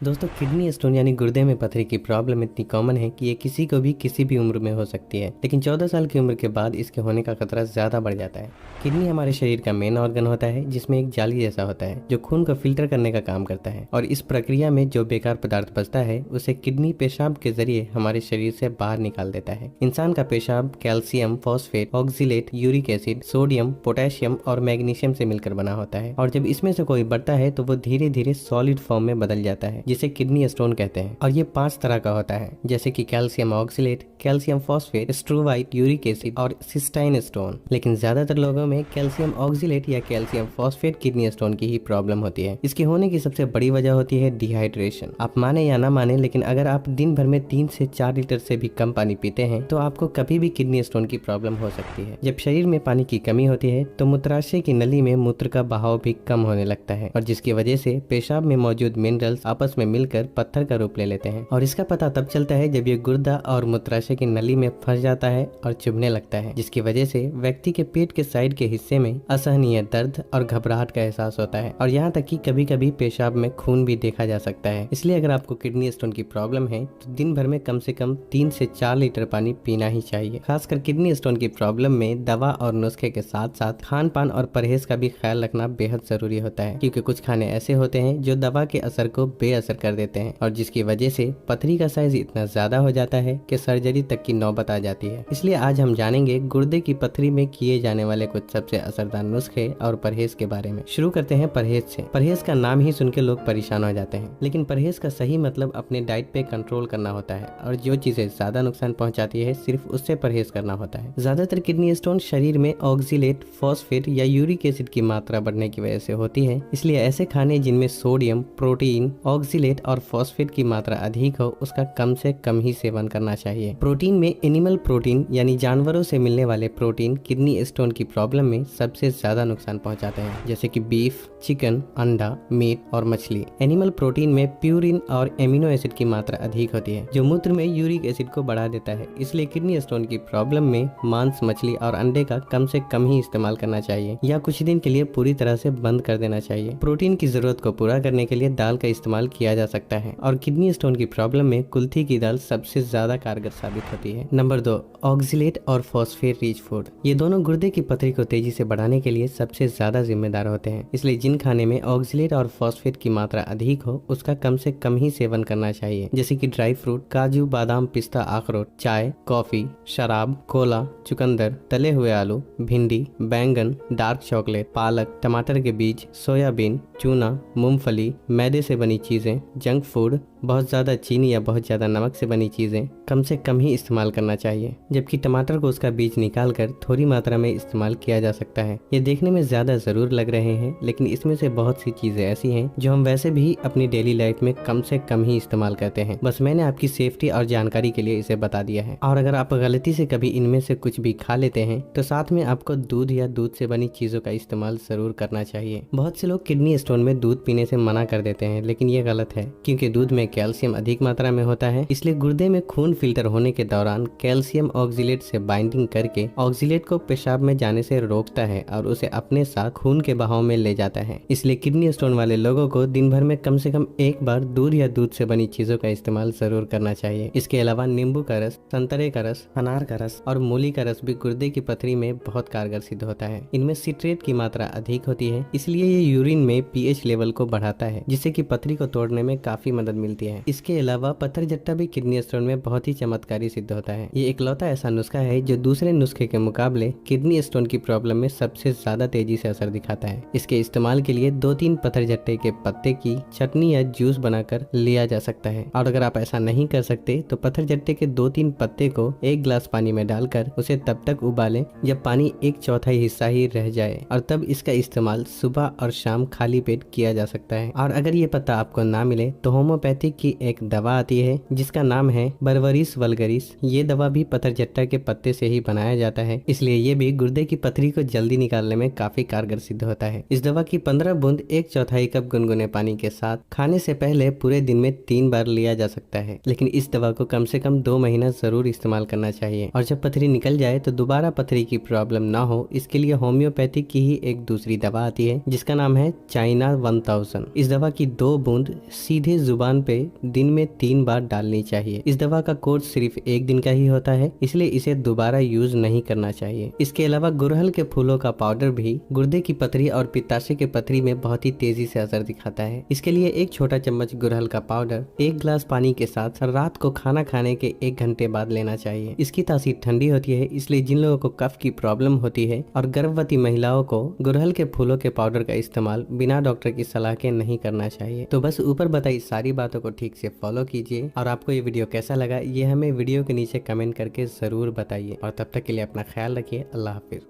दोस्तों, kidney stone यानी गुर्दे में पथरी की प्रॉब्लम इतनी कॉमन है कि ये किसी को भी किसी भी उम्र में हो सकती है, लेकिन 14 साल की उम्र के बाद इसके होने का खतरा ज्यादा बढ़ जाता है। किडनी हमारे शरीर का मेन ऑर्गन होता है, जिसमें एक जाली जैसा होता है जो खून को फिल्टर करने का काम करता है, और इस प्रक्रिया में जो बेकार पदार्थ बचता है उसे किडनी पेशाब के जरिए हमारे शरीर से बाहर निकाल देता है। इंसान का पेशाब calcium, phosphate, oxalate, uric acid, sodium, potassium और मैग्नीशियम से मिलकर बना होता है, और जब इसमें से कोई बढ़ता है तो वो धीरे धीरे सॉलिड फॉर्म में बदल जाता है, जिसे किडनी स्टोन कहते हैं। और ये 5 तरह का होता है, जैसे कि calcium oxalate, calcium phosphate, struvite, uric acid और सिस्टाइन स्टोन। लेकिन ज्यादातर लोगों में कैल्शियम ऑक्सीलेट या कैल्शियम फॉस्फेट किडनी स्टोन की ही प्रॉब्लम होती है। इसके होने की सबसे बड़ी वजह होती है डिहाइड्रेशन। आप माने या ना माने, लेकिन अगर आप दिन भर में 3 से 4 लीटर से भी कम पानी पीते हैं तो आपको कभी भी किडनी स्टोन की प्रॉब्लम हो सकती है। जब शरीर में पानी की कमी होती है तो मूत्राशय की नली में मूत्र का बहाव भी कम होने लगता है, और जिसकी वजह से पेशाब में मौजूद मिनरल्स आपस में मिलकर पत्थर का रूप ले लेते हैं। और इसका पता तब चलता है जब ये गुर्दा और मूत्राशय की नली में फंस जाता है और चुभने लगता है, जिसकी वजह से व्यक्ति के पेट के साइड के हिस्से में असहनीय दर्द और घबराहट का एहसास होता है, और यहाँ तक कि कभी कभी पेशाब में खून भी देखा जा सकता है। इसलिए अगर आपको किडनी स्टोन की प्रॉब्लम है तो दिन भर में कम से कम 3 से 4 लीटर पानी पीना ही चाहिए। खासकर किडनी स्टोन की प्रॉब्लम में दवा और नुस्खे के साथ साथ खान पान और परहेज का भी ख्याल रखना बेहद जरूरी होता है, क्योंकि कुछ खाने ऐसे होते हैं जो दवा के असर को बेअसर कर देते हैं, और जिसकी वजह से पथरी का साइज इतना ज्यादा हो जाता है कि सर्जरी तक की नौबत आ जाती है। इसलिए आज हम जानेंगे गुर्दे की पथरी में किए जाने वाले कुछ सबसे असरदार नुस्खे और परहेज के बारे में। शुरू करते हैं परहेज से। परहेज का नाम ही सुन के लोग परेशान हो जाते हैं, लेकिन परहेज का सही मतलब अपने डाइट पे कंट्रोल करना होता है, और जो चीजें ज्यादा नुकसान पहुंचाती है सिर्फ उससे परहेज करना होता है। ज्यादातर किडनी स्टोन शरीर में ऑक्सीलेट, फॉस्फेट या यूरिक एसिड की मात्रा बढ़ने की वजह से होती है। इसलिए ऐसे खाने जिनमें सोडियम, प्रोटीन, ऑक्सीलेट और फॉस्फेट की मात्रा अधिक हो उसका कम से कम ही सेवन करना चाहिए। प्रोटीन में एनिमल प्रोटीन यानी जानवरों से मिलने वाले प्रोटीन किडनी स्टोन की प्रॉब्लम में सबसे ज्यादा नुकसान पहुंचाते हैं, जैसे कि बीफ, चिकन, अंडा, मीट और मछली। एनिमल प्रोटीन में प्यूरिन और एमिनो एसिड की मात्रा अधिक होती है, जो मूत्र में यूरिक एसिड को बढ़ा देता है। इसलिए किडनी स्टोन की प्रॉब्लम में मांस, मछली और अंडे का कम से कम ही इस्तेमाल करना चाहिए, या कुछ दिन के लिए पूरी तरह से बंद कर देना चाहिए। प्रोटीन की जरूरत को पूरा करने के लिए दाल का इस्तेमाल किया जा सकता है, और किडनी स्टोन की प्रॉब्लम में कुल्थी की दाल सबसे ज्यादा कारगर साबित होती है। नंबर 2, ऑक्सीलेट और फॉस्फेट रिच फूड। ये दोनों गुर्दे की पथरी को तेजी से बढ़ाने के लिए सबसे ज्यादा जिम्मेदार होते हैं। इसलिए जिन खाने में ऑक्सीलेट और फॉस्फेट की मात्रा अधिक हो उसका कम से कम ही सेवन करना चाहिए, जैसे कि ड्राई फ्रूट, काजू, बादाम, पिस्ता, अखरोट, चाय, कॉफी, शराब, कोला, चुकंदर, तले हुए आलू, भिंडी, बैंगन, डार्क चॉकलेट, पालक, टमाटर के बीज, सोयाबीन, चूना, मूंगफली, मैदे से बनी चीजें, जंक फूड, बहुत ज्यादा चीनी या बहुत ज्यादा नमक से बनी चीजें कम से कम ही इस्तेमाल करना चाहिए। जबकि टमाटर को उसका बीज निकालकर थोड़ी मात्रा में इस्तेमाल किया जा सकता है। ये देखने में ज्यादा जरूर लग रहे हैं, लेकिन इसमें से बहुत सी चीजें ऐसी हैं जो हम वैसे भी अपनी डेली लाइफ में कम से कम ही इस्तेमाल करते हैं। बस मैंने आपकी सेफ्टी और जानकारी के लिए इसे बता दिया है। और अगर आप गलती से कभी इनमें से कुछ भी खा लेते हैं तो साथ में आपको दूध या दूध से बनी चीजों का इस्तेमाल जरूर करना चाहिए। बहुत से लोग किडनी स्टोन में दूध पीने से मना कर देते हैं, लेकिन ये गलत है, क्योंकि दूध में कैल्शियम अधिक मात्रा में होता है। इसलिए गुर्दे में खून फिल्टर होने के दौरान कैल्शियम ऑक्सीलेट से बाइंडिंग करके ऑक्सीलेट को पेशाब में जाने से रोकता है और उसे अपने साथ खून के बहाव में ले जाता है। इसलिए किडनी स्टोन वाले लोगों को दिन भर में कम से कम एक बार दूध या दूध से बनी चीजों का इस्तेमाल जरूर करना चाहिए। इसके अलावा नींबू का रस, संतरे का रस, अनार का रस और मूली का रस भी गुर्दे की पथरी में बहुत कारगर सिद्ध होता है। इनमें सिट्रेट की मात्रा अधिक होती है, इसलिए ये यूरिन में पीएच लेवल को बढ़ाता है, जिससे कि पथरी को तोड़ने में काफी मदद मिलती है। इसके अलावा पत्थर जट्टा भी किडनी स्टोन में बहुत ही चमत्कारी सिद्ध होता है। ये इकलौता ऐसा नुस्खा है जो दूसरे नुस्खे के मुकाबले किडनी स्टोन की प्रॉब्लम में सबसे ज्यादा तेजी से असर दिखाता है। इसके इस्तेमाल के लिए 2-3 पत्थर जट्टे के पत्ते की चटनी या जूस बनाकर लिया जा सकता है। और अगर आप ऐसा नहीं कर सकते तो पत्थर जट्टे के 2-3 पत्ते को 1 गिलास पानी में डालकर उसे तब तक उबालें जब पानी 1/4 हिस्सा ही रह जाए, और तब इसका इस्तेमाल सुबह और शाम खाली पेट किया जा सकता है। और अगर ये पत्ता आपको ना मिले तो होम्योपैथिक की एक दवा आती है जिसका नाम है बर्बरिस वल्गरिस। ये दवा भी पत्थर जट्टा के पत्ते से ही बनाया जाता है, इसलिए ये भी गुर्दे की पथरी को जल्दी निकालने में काफी कारगर सिद्ध होता है। इस दवा की 15 बूंद 1/4 कप गुनगुने पानी के साथ खाने से पहले पूरे दिन में 3 बार लिया जा सकता है, लेकिन इस दवा को कम से कम 2 महीना जरूर इस्तेमाल करना चाहिए। और जब पथरी निकल जाए तो दोबारा पथरी की प्रॉब्लम ना हो, इसके लिए होम्योपैथिक की ही एक दूसरी दवा आती है जिसका नाम है चाइना 1000। इस दवा की 2 बूंद सीधे जुबान पे दिन में 3 बार डालनी चाहिए। इस दवा का कोर्स सिर्फ 1 दिन का ही होता है, इसलिए इसे दोबारा यूज नहीं करना चाहिए। इसके अलावा गुड़हल के फूलों का पाउडर भी गुर्दे की पथरी और पित्ताशय के पथरी में बहुत ही तेजी से असर दिखाता है। इसके लिए 1 छोटा चम्मच गुड़हल का पाउडर 1 ग्लास पानी के साथ रात को खाना खाने के 1 घंटे बाद लेना चाहिए। इसकी तासीर ठंडी होती है, इसलिए जिन लोगों को कफ की प्रॉब्लम होती है और गर्भवती महिलाओं को गुड़हल के फूलों के पाउडर का इस्तेमाल बिना डॉक्टर की सलाह के नहीं करना चाहिए। तो बस ऊपर बताई सारी बातों को ठीक से फॉलो कीजिए। और आपको ये वीडियो कैसा लगा ये हमें वीडियो के नीचे कमेंट करके जरूर बताइए। और तब तक के लिए अपना ख्याल रखिए। अल्लाह हाफिज।